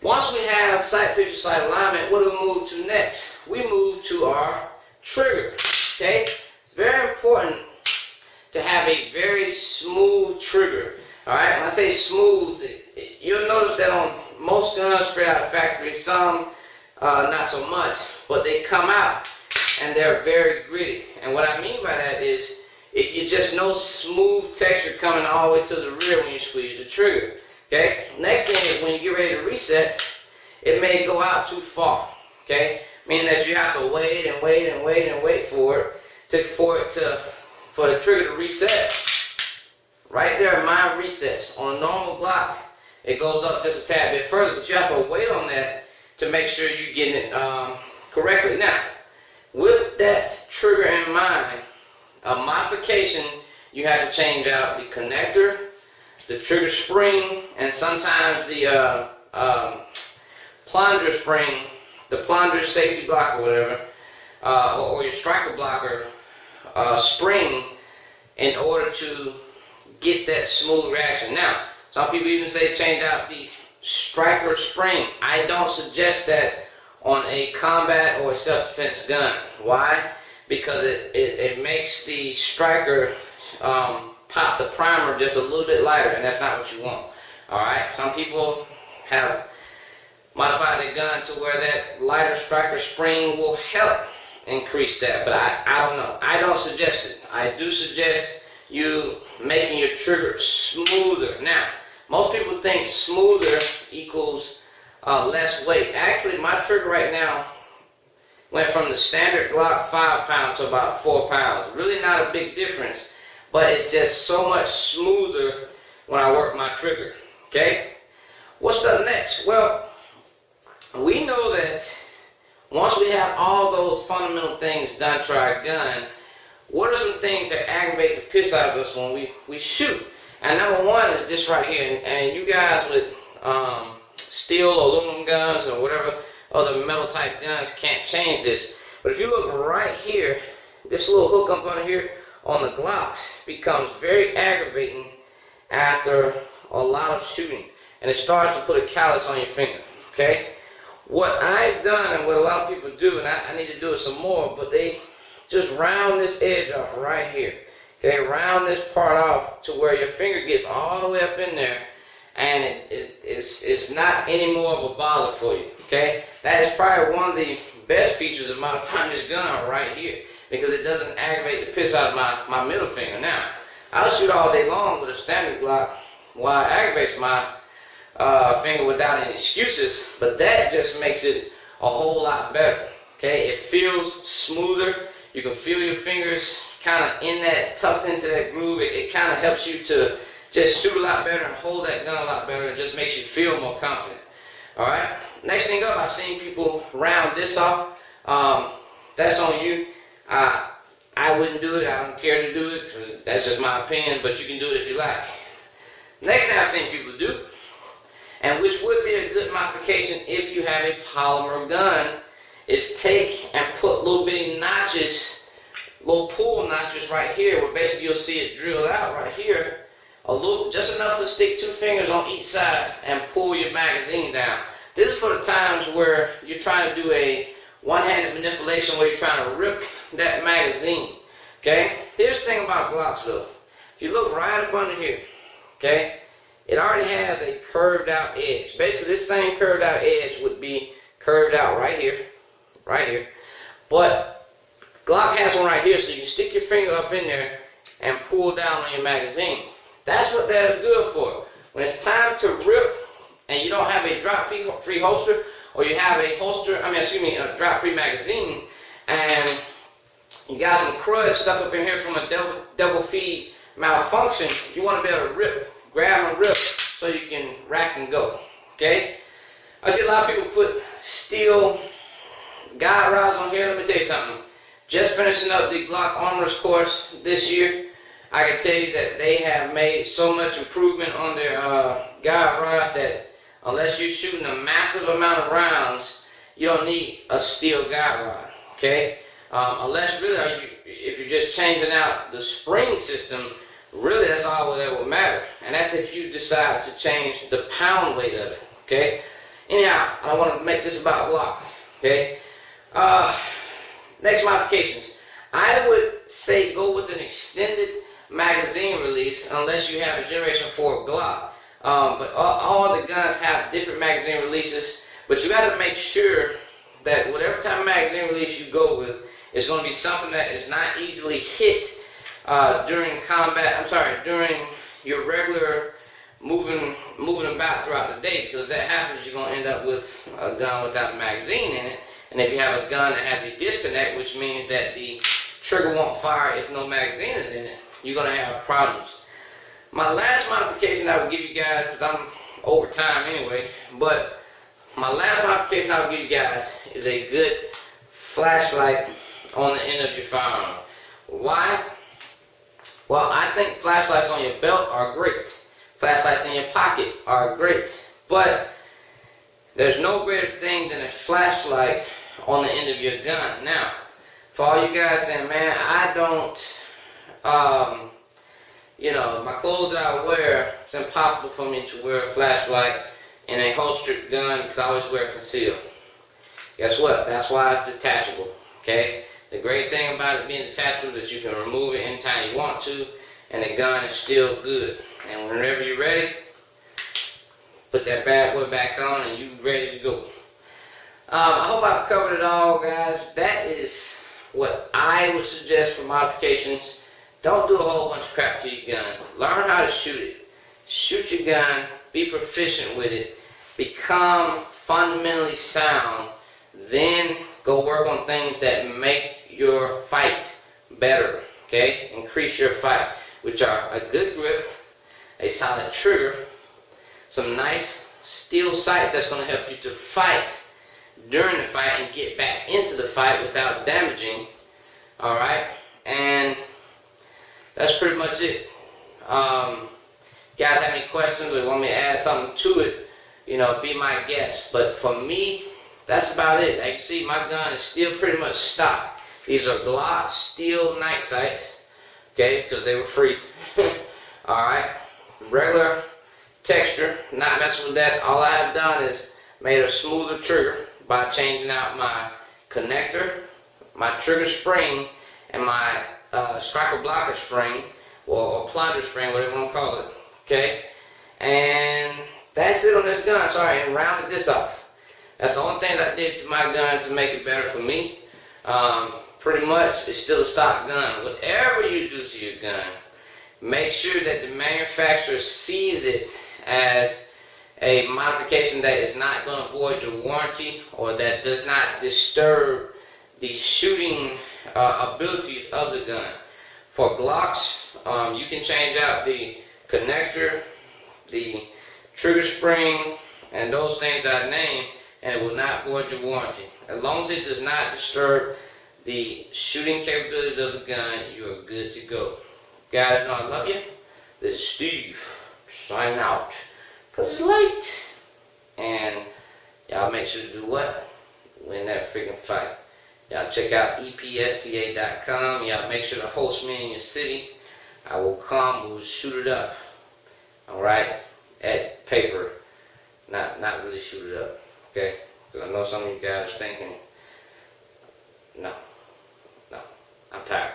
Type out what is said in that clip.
Once we have sight picture, sight alignment, what do we move to next? We move to our trigger, okay? It's very important to have a very smooth trigger, all right? When I say smooth, you'll notice that on most guns straight out of the factory, some not so much, but they come out and they're very gritty. And what I mean by that is it's just no smooth texture coming all the way to the rear when you squeeze the trigger. Okay. Next thing is when you get ready to reset, it may go out too far. Okay, meaning that you have to wait and wait and wait and wait for the trigger to reset. Right there, mine resets. On a normal Glock, it goes up just a tad bit further, but you have to wait on that to make sure you're getting it correctly. Now, with that trigger in mind, a modification, you have to change out the connector, the trigger spring, and sometimes the plunger spring, the plunger safety block or whatever, or your striker blocker spring, in order to get that smooth reaction. Now, some people even say change out the striker spring. I don't suggest that on a combat or a self-defense gun. Why? Because it makes the striker pop the primer just a little bit lighter, and that's not what you want. Alright, some people have modified their gun to where that lighter striker spring will help increase that, but I don't know. I don't suggest it. I do suggest you making your trigger smoother. Now, most people think smoother equals less weight. Actually, my trigger right now went from the standard Glock 5 pound to about 4 pounds. Really not a big difference, but it's just so much smoother when I work my trigger. Okay? What's up next? Well, we know that once we have all those fundamental things done to our gun, what are some things that aggravate the piss out of us when we shoot? And number one is this right here. And you guys with steel or aluminum guns or whatever other metal type guns can't change this. But if you look right here, this little hook up under here on the Glocks becomes very aggravating after a lot of shooting. And it starts to put a callus on your finger, okay? What I've done and what a lot of people do, and I need to do it some more, but they just round this edge off right here. Okay, round this part off to where your finger gets all the way up in there, and it's not any more of a bother for you. Okay, that is probably one of the best features of modifying this gun right here, because it doesn't aggravate the piss out of my middle finger. Now, I'll shoot all day long with a standard Glock while it aggravates my finger without any excuses, but that just makes it a whole lot better. Okay, it feels smoother. You can feel your fingers kind of in that, tucked into that groove. It kind of helps you to just shoot a lot better and hold that gun a lot better. It just makes you feel more confident. All right. Next thing up, I've seen people round this off. That's on you. I wouldn't do it. I don't care to do it. That's just my opinion, but you can do it if you like. Next thing I've seen people do, and which would be a good modification if you have a polymer gun, is take and put little bitty notches, little pull notches right here, where basically you'll see it drilled out right here, a little, just enough to stick 2 fingers on each side and pull your magazine down. This is for the times where you're trying to do a one-handed manipulation where you're trying to rip that magazine. Okay? Here's the thing about Glocks though. If you look right up under here, okay, it already has a curved out edge. Basically, this same curved out edge would be curved out right here. Right here, but Glock has one right here, so you can stick your finger up in there and pull down on your magazine. That's what that is good for. When it's time to rip and you don't have a drop-free holster, or you have a a drop-free magazine, and you got some crud stuck up in here from a double feed malfunction, you want to be able to grab and rip so you can rack and go. Okay? I see a lot of people put steel guide rods on here. Let me tell you something. Just finishing up the Glock Armorers course this year, I can tell you that they have made so much improvement on their guide rods that unless you're shooting a massive amount of rounds, you don't need a steel guide rod. Okay? Unless really, if you're just changing out the spring system, really that's all that will matter. And that's if you decide to change the pound weight of it. Okay? Anyhow, I don't want to make this about Glock. Okay. Next modifications. I would say go with an extended magazine release unless you have a Generation 4 Glock. But all the guns have different magazine releases. But you got to make sure that whatever type of magazine release you go with is going to be something that is not easily hit during combat. During your regular moving about throughout the day. Because if that happens, you're going to end up with a gun without a magazine in it. And if you have a gun that has a disconnect, which means that the trigger won't fire if no magazine is in it, you're going to have problems. My last modification I would give you guys, because I'm over time anyway, but my last modification I would give you guys is a good flashlight on the end of your firearm. Why? Well, I think flashlights on your belt are great. Flashlights in your pocket are great. But there's no greater thing than a flashlight on the end of your gun. Now, for all you guys saying, man, I don't, my clothes that I wear, it's impossible for me to wear a flashlight in a holstered gun because I always wear concealed. Guess what? That's why it's detachable, okay? The great thing about it being detachable is that you can remove it anytime you want to, and the gun is still good. And whenever you're ready, put that bad boy back on and you're ready to go. I hope I've covered it all, guys. That is what I would suggest for modifications. Don't do a whole bunch of crap to your gun. Learn how to shoot it. Shoot your gun. Be proficient with it. Become fundamentally sound. Then go work on things that make your fight better. Okay? Increase your fight, which are a good grip, a solid trigger, some nice steel sights that's going to help you to fight during the fight and get back into the fight without damaging. Alright? And that's pretty much it. Guys have any questions or want me to add something to it, be my guest. But for me, that's about it. As you see, my gun is still pretty much stock. These are Glock steel night sights, okay, because they were free. Alright? Regular texture, not messing with that. All I have done is made a smoother trigger by changing out my connector, my trigger spring, and my striker blocker spring, or plunger spring, whatever you want to call it. Okay? And that's it on this gun. Sorry, and rounded this off. That's the only things I did to my gun to make it better for me. Pretty much, it's still a stock gun. Whatever you do to your gun, make sure that the manufacturer sees it as a modification that is not going to void your warranty or that does not disturb the shooting abilities of the gun. For Glocks, you can change out the connector, the trigger spring, and those things that I named, and it will not void your warranty. As long as it does not disturb the shooting capabilities of the gun, you are good to go. Guys, know I love you. This is Steve, signing out, because it's late. And y'all make sure to do what? Win that freaking fight. Y'all check out epsta.com. Y'all make sure to host me in your city. I will come, we'll shoot it up. Alright? At paper. Not really shoot it up. Okay? Because I know some of you guys are thinking, no. I'm tired.